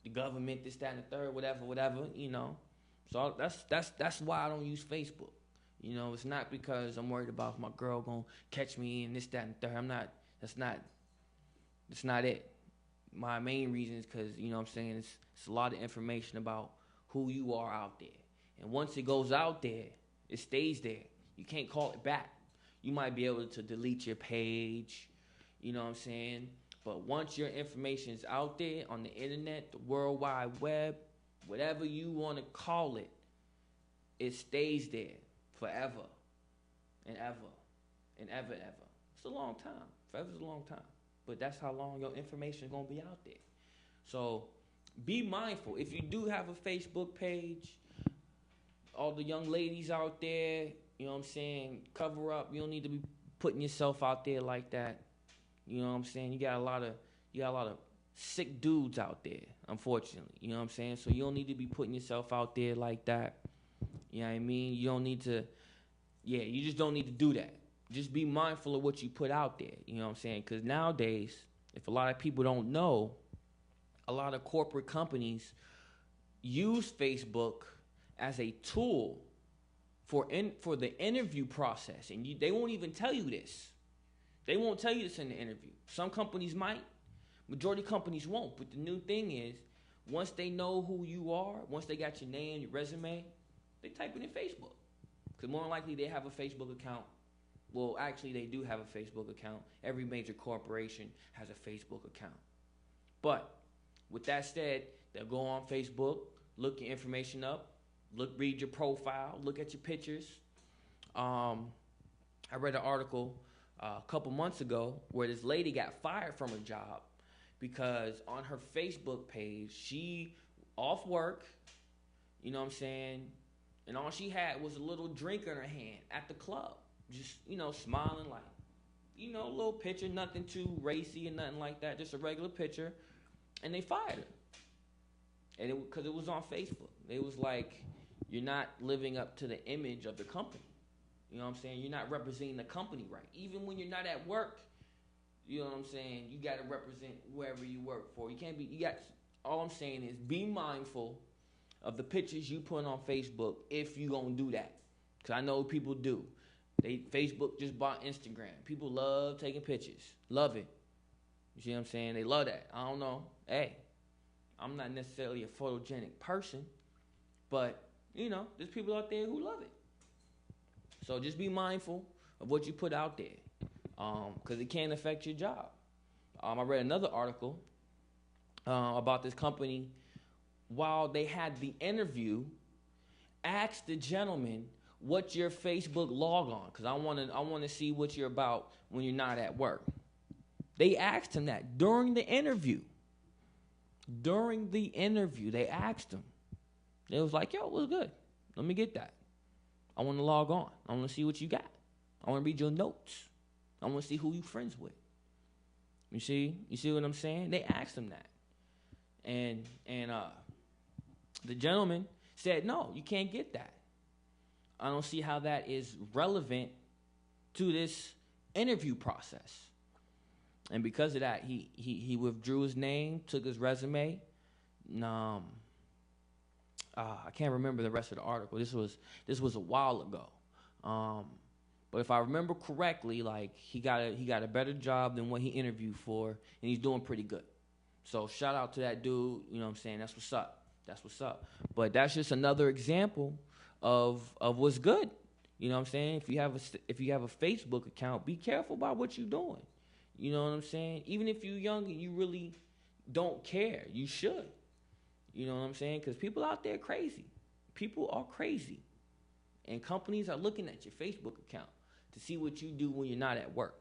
The government, this, that, and the third, whatever. So that's why I don't use Facebook. It's not because I'm worried about my girl gonna catch me and this, that, and the third. That's not it. My main reason is because, what I'm saying, it's a lot of information about who you are out there. And once it goes out there, it stays there. You can't call it back. You might be able to delete your page, you know what I'm saying? But once your information is out there on the internet, the World Wide Web, whatever you want to call it, it stays there forever and ever and ever. It's a long time. Forever's a long time. But that's how long your information is going to be out there. So be mindful. If you do have a Facebook page, all the young ladies out there, you know what I'm saying, cover up. You don't need to be putting yourself out there like that. You know what I'm saying? You got a lot of sick dudes out there, unfortunately. You know what I'm saying? So you don't need to be putting yourself out there like that. You know what I mean? You don't need to, you just don't need to do that. Just be mindful of what you put out there. You know what I'm saying? Because nowadays, if a lot of people don't know, a lot of corporate companies use Facebook as a tool for the interview process. And they won't even tell you this. They won't tell you this in the interview. Some companies might. Majority of companies won't. But the new thing is, once they know who you are, once they got your name, your resume, they type it in Facebook. Because more than likely they have a Facebook account. Well, actually, they do have a Facebook account. Every major corporation has a Facebook account. But with that said, they'll go on Facebook, look your information up, read your profile, look at your pictures. I read an article a couple months ago where this lady got fired from her job because on her Facebook page, she off work, you know what I'm saying, and all she had was a little drink in her hand at the club. Just, smiling like, a little picture, nothing too racy and nothing like that, just a regular picture. And they fired her. And because it was on Facebook. It was like, you're not living up to the image of the company. You know what I'm saying? You're not representing the company right. Even when you're not at work, You know what I'm saying? You got to represent wherever you work for. You can't be. You got. All I'm saying is be mindful of the pictures you put on Facebook if you gonna do that. Cause I know people do. Facebook just bought Instagram. People love taking pictures. Love it. You see what I'm saying? They love that. I don't know. Hey, I'm not necessarily a photogenic person, but there's people out there who love it. So just be mindful of what you put out there, because it can affect your job. I read another article about this company. While they had the interview, asked the gentleman, "What's your Facebook log on? Because I want to see what you're about when you're not at work." They asked him that during the interview. During the interview, they asked him. It was like, "Yo, what's good? Let me get that. I want to log on. I want to see what you got. I want to read your notes. I want to see who you friends with." You see what I'm saying? They asked him that, and the gentleman said, "No, you can't get that. I don't see how that is relevant to this interview process." And because of that, he withdrew his name, took his resume. I can't remember the rest of the article. This was a while ago. But if I remember correctly, like he got a better job than what he interviewed for, and he's doing pretty good. So shout out to that dude. You know what I'm saying? That's what's up. That's what's up. But that's just another example of what's good. You know what I'm saying? If you have a Facebook account, be careful about what you're doing. You know what I'm saying? Even if you're young and you really don't care, you should. You know what I'm saying? Because people out there are crazy. People are crazy. And companies are looking at your Facebook account to see what you do when you're not at work.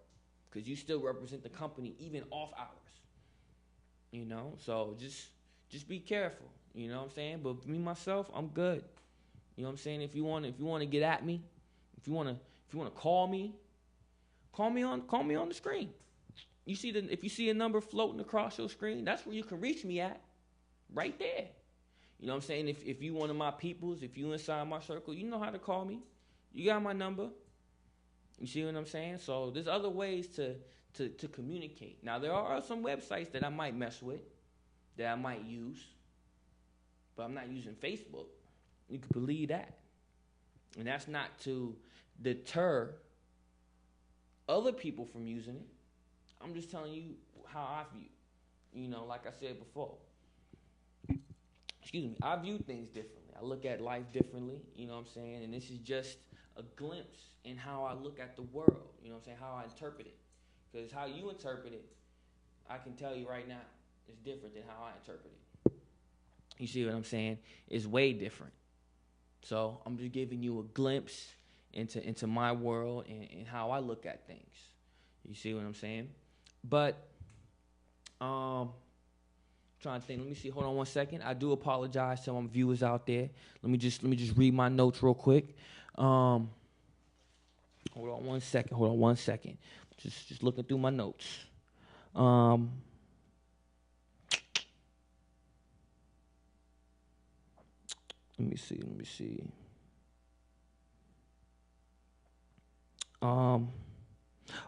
Because you still represent the company even off hours. So just be careful. You know what I'm saying? But me, myself, I'm good. You know what I'm saying? If you want to get at me, if you want to call me on the screen. If you see a number floating across your screen, that's where you can reach me at. Right there. You know what I'm saying? If you one of my peoples, if you inside my circle, you know how to call me. You got my number. You see what I'm saying? So there's other ways to communicate. Now there are some websites that I might mess with, that I might use, but I'm not using Facebook. You can believe that. And that's not to deter other people from using it. I'm just telling you how I view. Like I said before. Excuse me. I view things differently. I look at life differently. You know what I'm saying? And this is just a glimpse in how I look at the world. You know what I'm saying? How I interpret it. Because how you interpret it, I can tell you right now, is different than how I interpret it. You see what I'm saying? It's way different. So I'm just giving you a glimpse into my world and how I look at things. You see what I'm saying? But trying to think. Let me see. Hold on one second. I do apologize to my viewers out there. Let me just read my notes real quick. Hold on one second. Just looking through my notes. Let me see.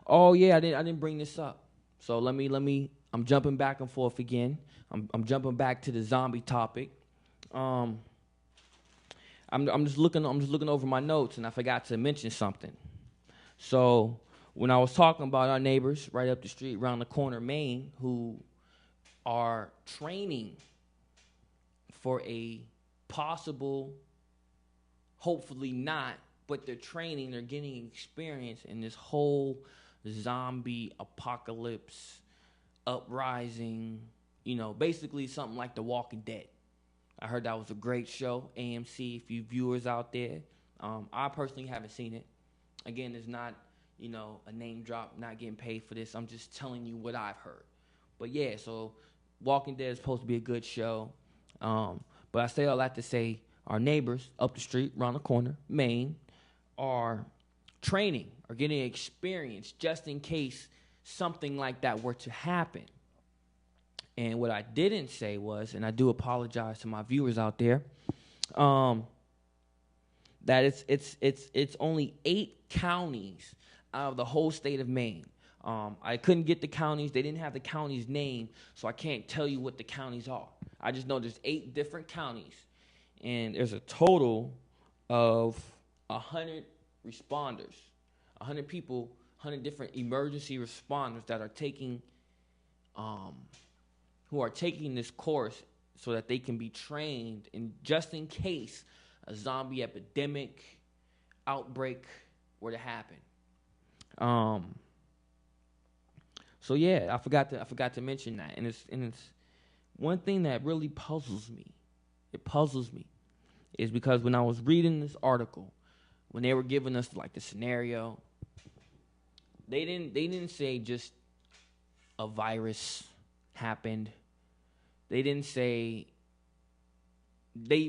Oh yeah, I didn't bring this up. So let me. I'm jumping back and forth again. I'm jumping back to the zombie topic. I'm just looking over my notes, and I forgot to mention something. So when I was talking about our neighbors right up the street, around the corner, Maine, who are training for a possible, hopefully not, but they're training, they're getting experience in this whole zombie apocalypse, uprising, basically something like The Walking Dead. I heard that was a great show, AMC, if you viewers out there. I personally haven't seen it. Again, it's not, a name drop, not getting paid for this. I'm just telling you what I've heard. But yeah, so Walking Dead is supposed to be a good show. But I say all that to say our neighbors up the street, around the corner, Maine, are training or getting experience just in case something like that were to happen. And what I didn't say was, and I do apologize to my viewers out there, that it's only 8 counties out of the whole state of Maine. I couldn't get the counties. They didn't have the county's name, so I can't tell you what the counties are. I just know there's 8 different counties, and there's a total of 100 responders, 100 people, 100 different emergency responders that are taking, who are taking this course so that they can be trained in just in case a zombie epidemic outbreak were to happen. So yeah, I forgot to mention that, and it's one thing that really puzzles me. It puzzles me is because when I was reading this article, when they were giving us like the scenario, they didn't say just a virus happened. They didn't say. They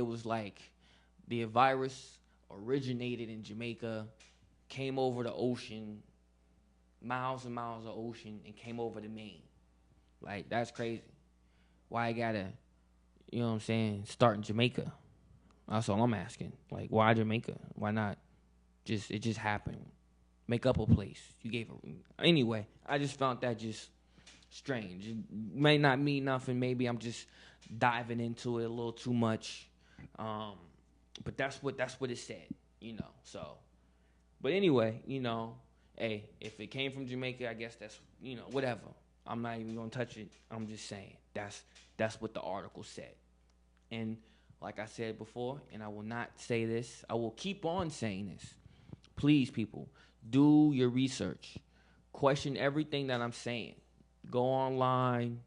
was like the virus originated in Jamaica, came over the ocean, miles and miles of ocean, and came over to Maine. Like, that's crazy. Why I gotta, you know what I'm saying, start in Jamaica? That's all I'm asking. Like, why Jamaica? Why not it just happened? Make up a place. You gave a... Anyway, I just found that just strange. It may not mean nothing. Maybe I'm just diving into it a little too much. But that's what it said, you know. So, but anyway, you know, hey, if it came from Jamaica, I guess that's, you know, whatever. I'm not even gonna touch it. I'm just saying that's what the article said. And like I said before, and I will not say this, I will keep on saying this. Please, people, do your research. Question everything that I'm saying. Go online,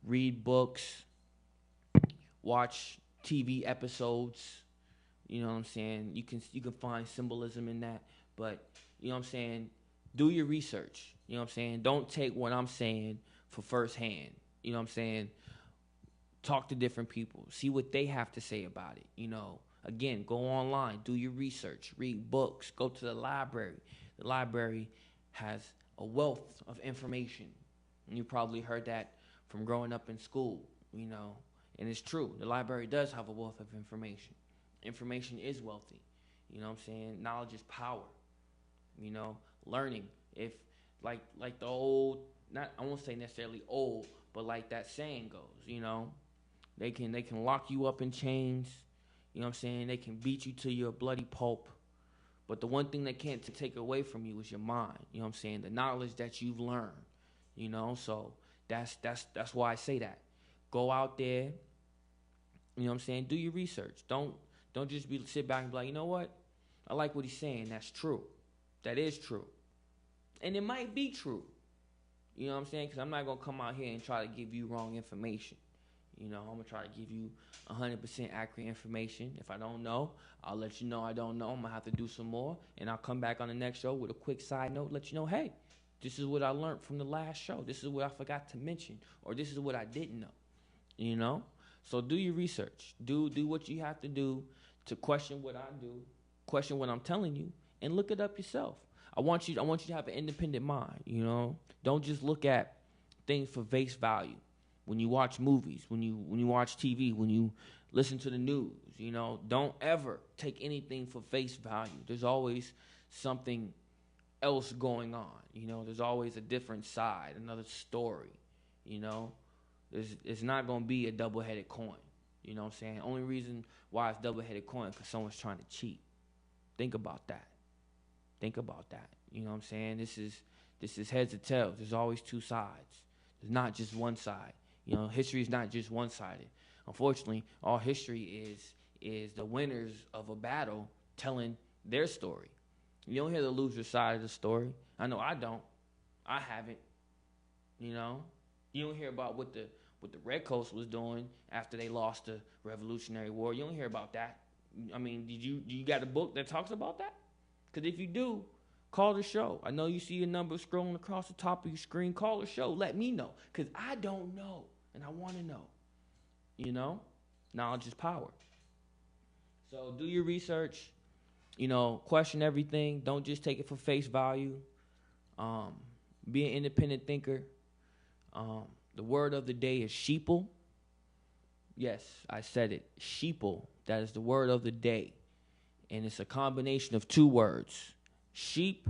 read books, watch TV episodes. You know what I'm saying? You can find symbolism in that, but you know what I'm saying? Do your research. You know what I'm saying? Don't take what I'm saying for firsthand. You know what I'm saying? Talk to different people. See what they have to say about it. You know, again, go online, do your research, read books, go to the library. The library has a wealth of information. And you probably heard that from growing up in school, you know, and it's true. The library does have a wealth of information. Information is wealthy. You know what I'm saying? Knowledge is power. You know, learning. If like the old, not I won't say necessarily old, but like that saying goes, you know, they can lock you up in chains. You know what I'm saying? They can beat you to your bloody pulp. But the one thing they can't take away from you is your mind. You know what I'm saying? The knowledge that you've learned. You know, so that's why I say that. Go out there. You know what I'm saying? Do your research. Don't just sit back and be like, you know what? I like what he's saying. That's true. That is true. And it might be true. You know what I'm saying? Because I'm not going to come out here and try to give you wrong information. You know, I'm going to try to give you 100% accurate information. If I don't know, I'll let you know I don't know. I'm going to have to do some more. And I'll come back on the next show with a quick side note, let you know, hey, this is what I learned from the last show. This is what I forgot to mention. Or this is what I didn't know. You know? So do your research. Do what you have to do to question what I do, question what I'm telling you, and look it up yourself. I want you to have an independent mind, you know? Don't just look at things for face value. When you watch movies, when you watch TV, when you listen to the news, you know, don't ever take anything for face value. There's always something else going on, you know? There's always a different side, another story, you know? It's not going to be a double-headed coin, you know what I'm saying? Only reason why it's double-headed coin is because someone's trying to cheat. Think about that. Think about that. You know what I'm saying? This is heads or tails. There's always two sides. There's not just one side. You know, history is not just one-sided. Unfortunately, all history is the winners of a battle telling their story. You don't hear the loser side of the story. I know I don't. I haven't. You know? You don't hear about what the Red Coast was doing after they lost the Revolutionary War. You don't hear about that. I mean, do you got a book that talks about that? Because if you do, call the show. I know you see your number scrolling across the top of your screen. Call the show. Let me know. Because I don't know. And I want to know. You know? Knowledge is power. So do your research. You know, question everything. Don't just take it for face value. Be an independent thinker. The word of the day is sheeple. Yes, I said it. Sheeple. That is the word of the day. And it's a combination of two words. Sheep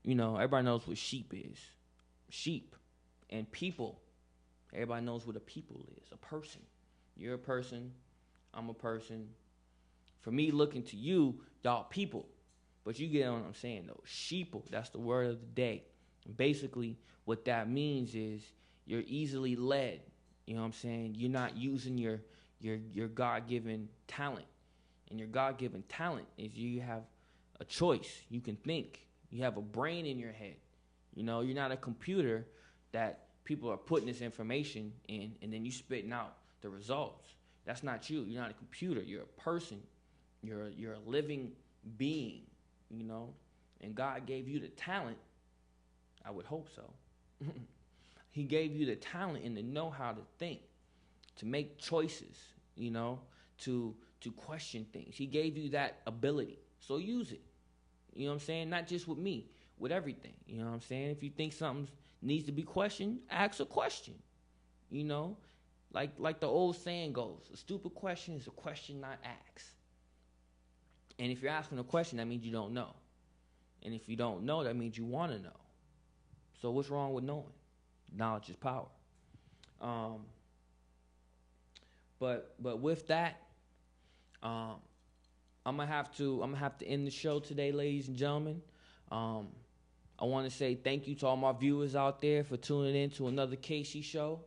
everybody knows what sheep is. Sheep and people. Everybody knows what a people is. A person. You're a person. I'm a person. For me, looking to you, y'all people. But you get what I'm saying, though. Sheeple, that's the word of the day. And basically, what that means is you're easily led. You know what I'm saying? You're not using your God-given talent. And your God-given talent is you have a choice. You can think. You have a brain in your head. You're not a computer that people are putting this information in and then you spitting out the results. That's not you. You're not a computer. You're a person. You're a living being, and God gave you the talent. I would hope so. He gave you the talent and the know-how to think, to make choices, to question things. He gave you that ability. So use it. You know what I'm saying? Not just with me, with everything. You know what I'm saying? If you think something needs to be questioned, ask a question. Like the old saying goes, a stupid question is a question not asked. And if you're asking a question, that means you don't know. And if you don't know, that means you want to know. So what's wrong with knowing? Knowledge is power. But with that, I'm gonna have to end the show today, ladies and gentlemen. I want to say thank you to all my viewers out there for tuning in to another Casey show.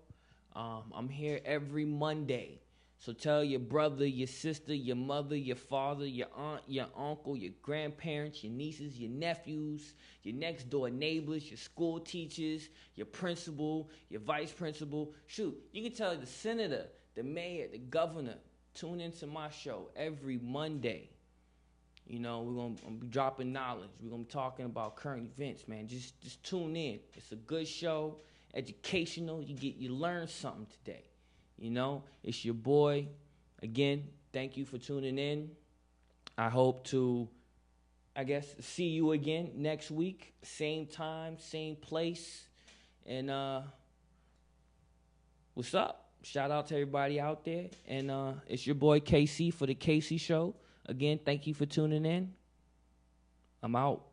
I'm here every Monday. So tell your brother, your sister, your mother, your father, your aunt, your uncle, your grandparents, your nieces, your nephews, your next door neighbors, your school teachers, your principal, your vice principal. Shoot, you can tell the senator, the mayor, the governor, tune into my show every Monday. We're going to be dropping knowledge. We're going to be talking about current events, man. Just tune in. It's a good show, educational. You learn something today. It's your boy. Again, thank you for tuning in. I hope to, see you again next week. Same time, same place. And what's up? Shout out to everybody out there. And it's your boy KC for the Casey Show. Again, thank you for tuning in. I'm out.